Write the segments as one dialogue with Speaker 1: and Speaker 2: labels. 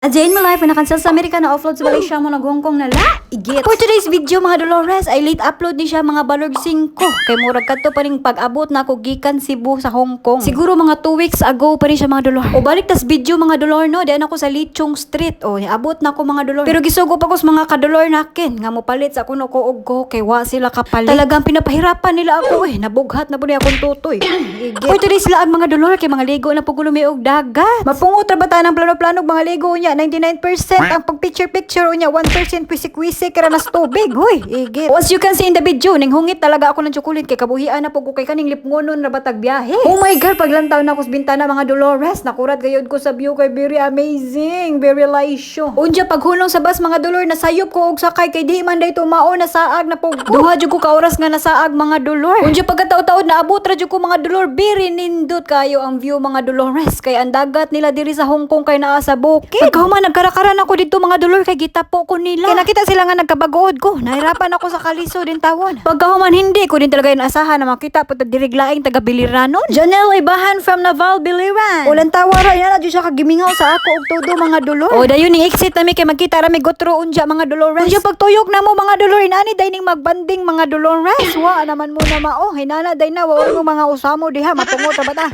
Speaker 1: A day in my life, when nakansel sa Amerika na offload sa Malaysia mo nag-Hong Kong na la, igit. For today's video mga Dolores, ay late upload ni siya mga balog 5. Kay murag kadto pa ring pag-abot na ako gikan Cebu sa Hong Kong. Siguro mga 2 weeks ago pa rin siya mga Dolor. O balik tas video mga Dolor no, diyan ako sa Lichong Street. O niabot na ako mga Dolor. Pero gisugo pa ko sa mga kadolor nakin nga mo palit sa kuno ko og ko kay wa sila kapalit. Talagang pinapahirapan nila ako nabughat na pud akong tutoy. Igit. For today's laag mga Dolor kay mga ligo na pugulumi og dagat. Mapungot ra ba ta ng plano-plano mga ligo niya? 99% ang pag-picture-picture niya, 1% wisik-wisik kara nas tubig. Hoy, igit. As you can see in the video, ninghungit talaga ako ng chocolate kay kabuhian na po ko kay kaning lipngonon ra batag biyahe. Oh my god, paglantaw na ko sa bintana mga Dolores, nakurat gayud ko sa view kay very amazing, very laisyo. Unja paghulong sa bus mga Dolor, nasayop ko og sakay kay di man day tumao na saag na po. Duha jud ko ka oras nga nasaag mga Dolor. Unja pagkataod-taod na abot ra jud ko mga Dolor, very nindot kayo ang view mga Dolores kay ang dagat nila diri sa Hong Kong kay naa sa bukid. Pagkahuman nagkarakaran ako dito mga Dolor kay gitapo ko nila. Kaya nakita sila nga nagkabagood ko. Nahirapan ako sa kaliso din tawon. Pagkahuman hindi ko din talaga inaasahan na makita po diriglaing taga Biliranon. Janelle Ibahan from Naval Biliran. Ulan tawara yan na siya kagimingaw sa ako og todo mga Dolor. O dayon ni exit nami kay magkita ra mi gotro unja mga Dolores. Unja pagtuyok na mo mga Dolor inani day ning magbanding mga Dolores. Wa naman mo na mao. Hinana day na wa mo mga usamo diha matungo ta bata.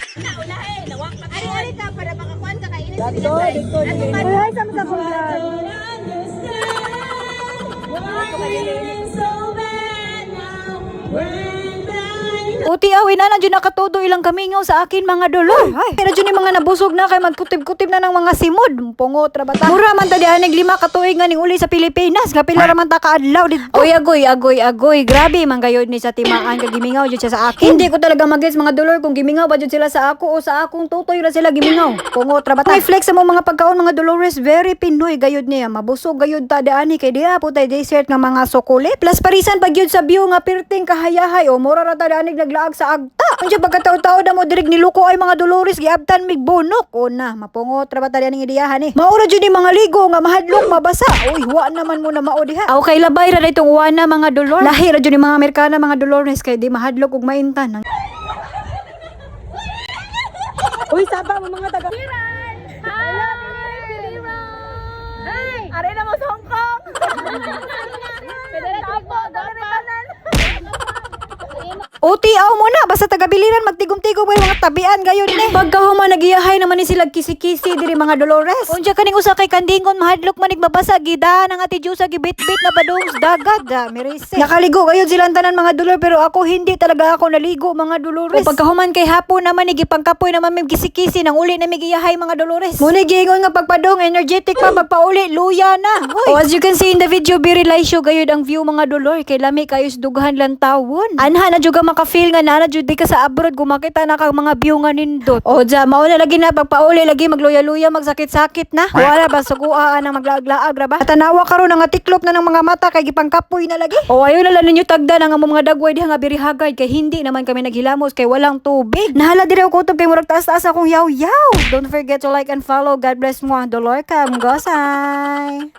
Speaker 2: Ari ta para makakuan ka kainin.
Speaker 1: Ay sama sa vlog. Uti awin na dyan nakatudo ilang kamingaw sa akin mga Dolor. Pero dyan yung mga nabusog na kay magkutib-kutib na ng mga simod. Pungot ra bata. Mura man ta dianig 5 katuig nga ning uli sa Pilipinas. Kapila ra man ta kaadlaw dito. Oy agoy. Grabe man gayod ni sa timaan kag gimingaw jud siya sa akin. Hindi ko talaga magets mga Dolor kung gimingaw ba jud sila sa ako o sa akong tutoy ra sila gimingaw. Pungot ra bata. Ay flex mo mga pagkaon mga Dolores, very Pinoy gayod niya. Mabusog gayod ta diani kay diha putay dessert nga mga sokolit. Plus parisan pag yun sa view nga pirting kahayahay o mura ra ta dianig naglaag sa agta. Unsa pagkataw-taw na mo dirig niluko ay mga Dolores giabtan mig bunok. O na, mapungot ra ba ta dianing idiyahan ni. Maura jud ni mga ligo nga mahadlok mabasa. Uy, wa naman mo na mao diha. Aw kay labay ra ditong uwana mga Dolor. Lahi ra jud ni mga Amerikana mga Dolores kay di mahadlok og maintan. Uy, saba mo mga taga.
Speaker 2: Hi! Ari na mo sa Hong Kong.
Speaker 1: Utiaw mo na, basta taga-Biliran magtigom-tigom may mga tabian gayon ni. Pagkahuman nagiyahay naman ni sila kisi-kisi diri mga Dolores. Unsa kaning usa kay kandingon mahadlok manig mabasa gidaan ang ati Diyosa gibit-bit na badung dagat mirise. Nakaligo gayon silang tanan mga Dolor pero ako hindi talaga ako naligo mga Dolores. O pagkahuman kay hapon naman ni gipangkapoy naman may kisi-kisi nang uli na migiyahay mga Dolores. Muna giingon nga pagpadong energetic pa magpauli luya na. O as you can see in the video very laisyo gayud ang view mga Dolor kay lami kayo dughan lang tawon. Anha na juga maka-feel nga na jud di ka sa abroad gumakita na kang mga view nga nindot. O ja mao na lagi na pagpauli lagi magluya-luya magsakit-sakit na. Wala ba suguaan ang maglaag-laag ra ba? Tanawa karon nga tiklop na ng mga mata kay gipangkapoy na lagi. O ayo na lang ninyo tagda na nga mga dagway diha nga birihagay kay hindi naman kami naghilamos kay walang tubig. Nahala diri ako kutob kay murag taas-taas akong yaw-yaw. Don't forget to like and follow. God bless mo. Dolor ka, Mgosay.